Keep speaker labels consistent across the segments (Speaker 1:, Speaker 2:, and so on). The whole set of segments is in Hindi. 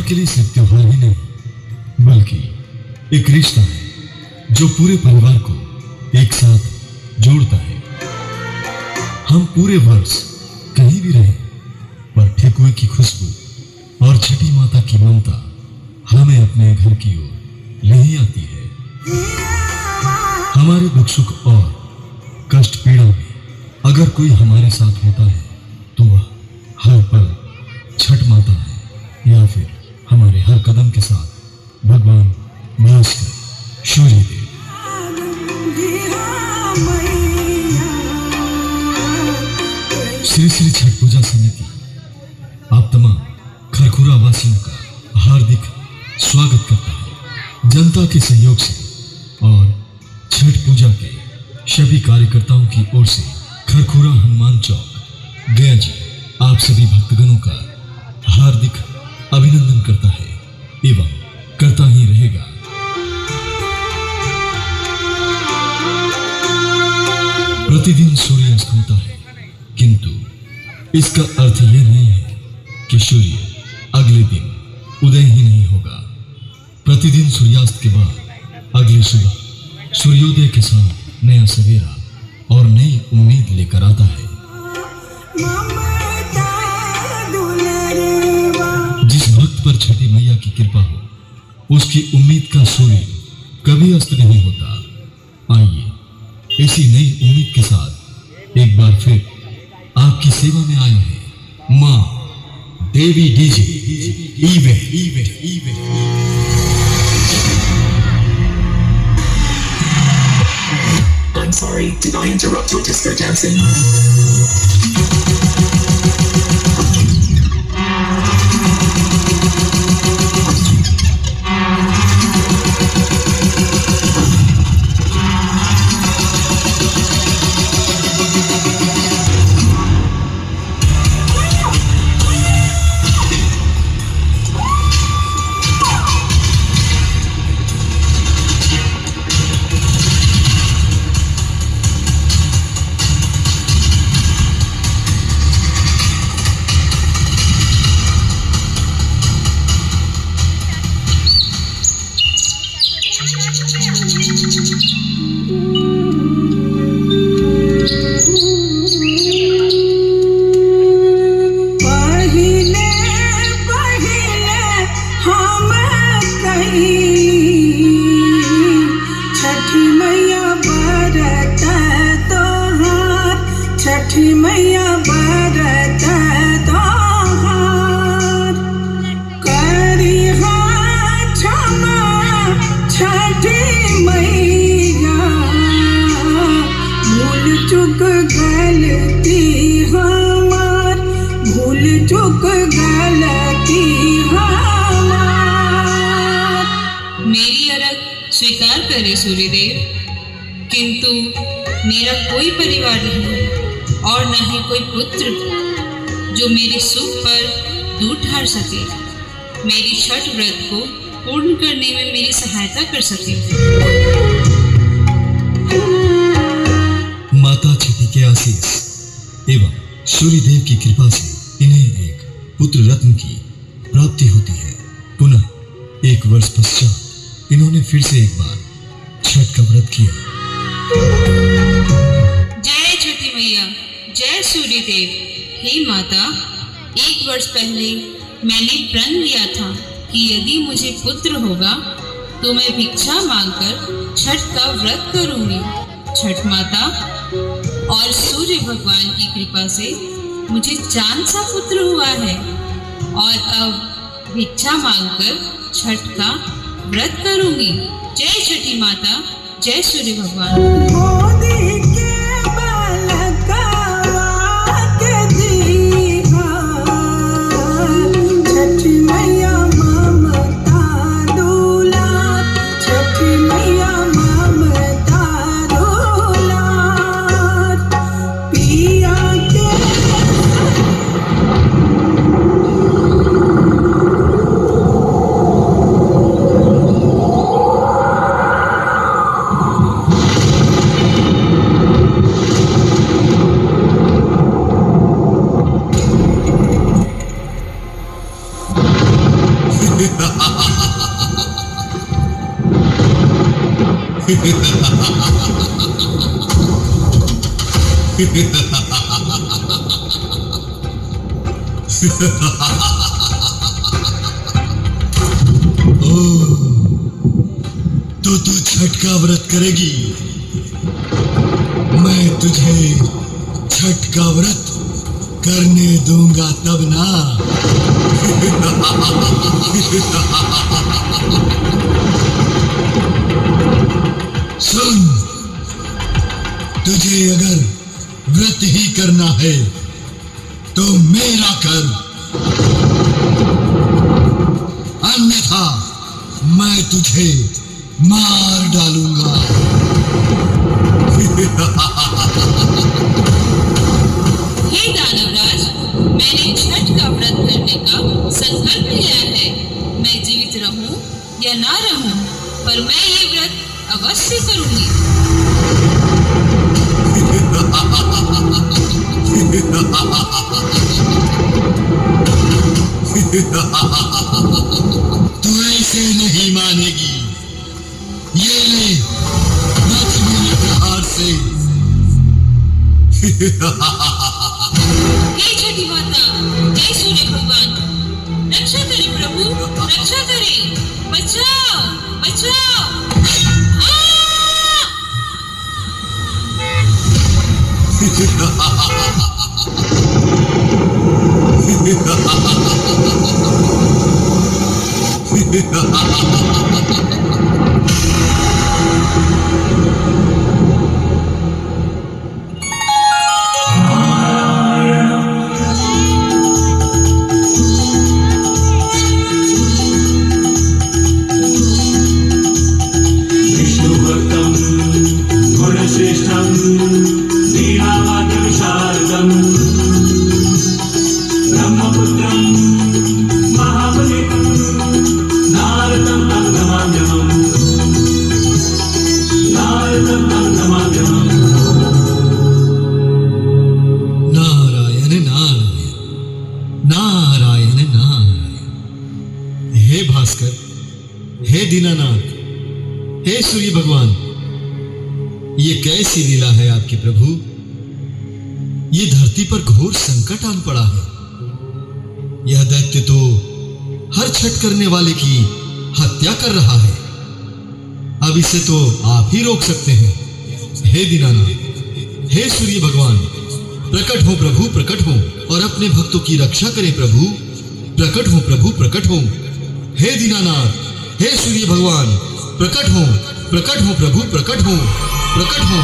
Speaker 1: के लिए सिर्फ त्योहार ही नहीं बल्कि एक रिश्ता है जो पूरे परिवार को एक साथ जोड़ता है। हम पूरे वर्ष कहीं भी रहे पर ठेकुए की खुशबू और छठी माता की ममता हमें अपने घर की ओर ले ही आती है। हमारे दुख सुख और कष्ट पीड़ा में अगर कोई हमारे साथ होता है तो वह हर पल छठ माता है या फिर हमारे हर कदम के साथ भगवान भास्कर सूर्य देव। श्री श्री छठ पूजा समिति आप तमाम खरखुरा वासियों का हार्दिक स्वागत करता है। जनता के सहयोग से और छठ पूजा के सभी कार्यकर्ताओं की ओर से खरखुरा हनुमान चौक गया जी आप सभी भक्तगणों का हार्दिक अभिनंदन करता है एवं करता ही रहेगा। प्रतिदिन सूर्यास्त होता है किंतु इसका अर्थ यह नहीं है कि सूर्य अगले दिन उदय ही नहीं होगा। प्रतिदिन सूर्यास्त के बाद अगली सुबह सूर्योदय के साथ नया सवेरा और नई उम्मीद लेकर आता है। जिस भक्त पर छठी मैया की कृपा हो उसकी उम्मीद का सूर्य कभी अस्त नहीं होता। आइए इसी नई उम्मीद के साथ एक बार फिर आपकी सेवा में आए हैं मां देवी DJ event.
Speaker 2: I'm sorry, did I interrupt your disco dancing?
Speaker 3: छठी मैया बरत तोहार करी क्षमा छठी मैया भूल चुक गलती हमार भूल चुक गलती हमार।
Speaker 4: मेरी अर्घ स्वीकार करे सूर्यदेव, किंतु मेरा कोई परिवार नहीं और न ही कोई पुत्र जो मेरे सुख पर दूध ढार सके, मेरी छठ व्रत को पूर्ण करने में मेरी सहायता कर सके।
Speaker 1: माता छठी के आशीष एवं सूर्यदेव की कृपा से इन्हें एक पुत्र रत्न की प्राप्ति होती है। पुनः एक वर्ष पश्चात इन्होंने फिर से एक बार छठ का व्रत किया।
Speaker 4: जय छठी मैया, जय सूर्यदेव। हे माता, एक वर्ष पहले मैंने प्रण लिया था कि यदि मुझे पुत्र होगा तो मैं भिक्षा मांगकर छठ का व्रत करूंगी। छठ माता और सूर्य भगवान की कृपा से मुझे चांद सा पुत्र हुआ है और अब भिक्षा मांगकर छठ का व्रत करूंगी। जय छठी माता, जय सूर्य भगवान।
Speaker 1: तो तू छठ का व्रत करेगी? मैं तुझे छठ का व्रत करने दूंगा तब ना। सुन, तुझे अगर व्रत ही करना है तो मेरा कर, अन्यथा मैं तुझे मार डालूंगा।
Speaker 4: हे दानवराज, मैंने छठ का व्रत करने का संकल्प लिया है। मैं जीवित रहूं या ना रहूं, पर मैं ये व्रत अवश्य करूंगी।
Speaker 1: तू ऐसे नहीं मानेगी। ये ले, रथ मेरे प्रहार से।
Speaker 4: हे छठी माता, जय सूर्य भगवान, रक्षा करे प्रभु, रक्षा करे, बचाओ बचाओ।
Speaker 5: विष्णुभक्तं गुणश्रेष्ठं वीणावाद्यविशारदं ब्रह्मपुत्रं महाबलिं नारदं नन्दमाध्यमं
Speaker 1: नारायण नारायण नारायण नारायण। हे भास्कर, हे दीनानाथ, हे सूर्य भगवान, ये कैसी लीला है आपकी प्रभु। ये धरती पर घोर संकट आन पड़ा है। यह दैत्य तो हर छठ करने वाले की हत्या कर रहा है। अब इसे तो आप ही रोक सकते हैं। हे दीनानाथ, हे सूर्य भगवान, प्रकट हो प्रभु, प्रकट हो और अपने भक्तों की रक्षा करें प्रभु। प्रकट हो प्रभु, प्रकट हो। हे दीनानाथ, हे सूर्य भगवान, प्रकट हो प्रभु, प्रकट हो, प्रकट हो।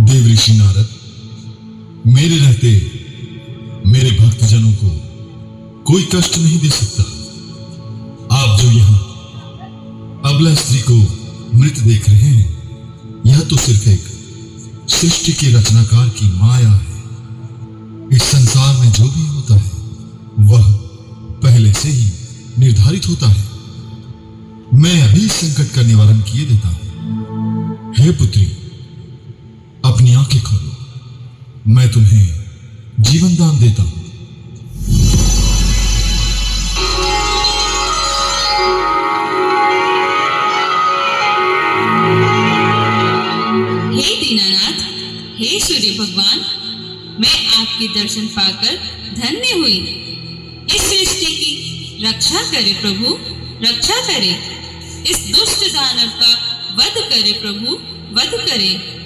Speaker 1: देवऋषि नारद, मेरे रहते मेरे भक्तजनों को कोई कष्ट नहीं दे सकता। आप जो यहाँ अबला स्त्री को मृत देख रहे हैं, यह तो सिर्फ एक सृष्टि के रचनाकार की माया है। इस संसार में जो भी होता है वह पहले से ही निर्धारित होता है। मैं अभी संकट का निवारण किए देता हूं। हे पुत्री, अपनी आंखें खोलो, मैं तुम्हें जीवन दान देता हूं।
Speaker 4: हे दीनानाथ, हे सूर्य भगवान, मैं आपके दर्शन पाकर धन्य हुई। इस सृष्टि की रक्षा करे प्रभु, रक्षा करे। इस दुष्ट दानव का वध करे प्रभु, वध करे।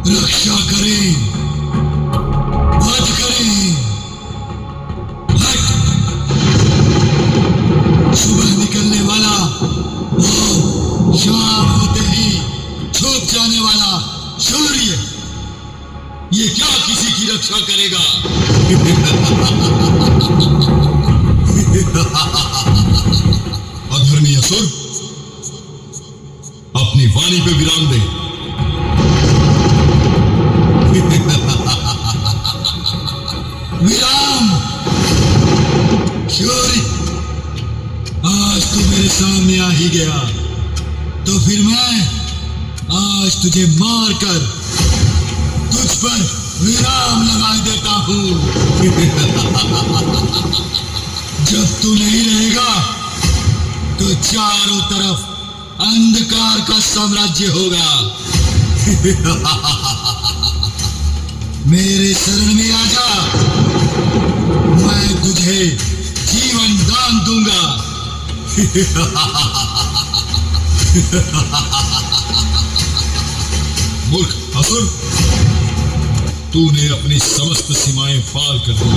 Speaker 1: रक्षा करें, वध करें। हट! सुबह निकलने वाला, वो शाम होते ही छुप जाने वाला सूर्य, ये क्या किसी की रक्षा करेगा? अधर्मी असुर, अपनी वाणी पे विराम दे। विराम! सूर्य, आज तू मेरे सामने आ ही गया, तो फिर मैं आज तुझे मारकर तुझ पर विराम लगा देता हूं। जब तू नहीं रहेगा तो चारों तरफ अंधकार का साम्राज्य होगा। मेरे शरण में आजा, मैं तुझे जीवन दान दूंगा। मूर्ख असुर, तूने अपनी समस्त सीमाएं पार कर दी।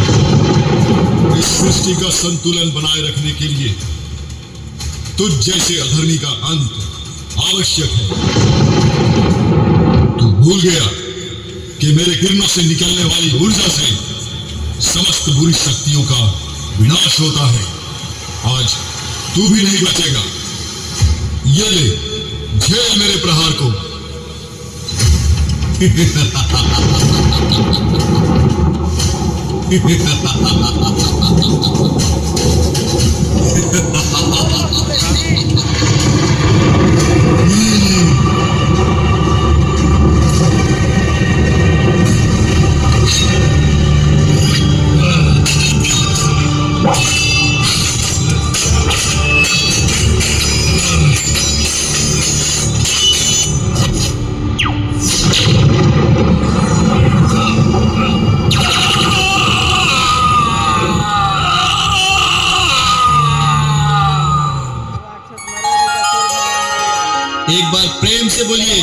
Speaker 1: इस सृष्टि का संतुलन बनाए रखने के लिए तुझ जैसे अधर्मी का अंत आवश्यक है। तू भूल गया कि मेरे किरणों से निकलने वाली ऊर्जा से समस्त बुरी शक्तियों का विनाश होता है। आज तू भी नहीं बचेगा। ये ले, झेल मेरे प्रहार को। एक बार प्रेम से बोलिए,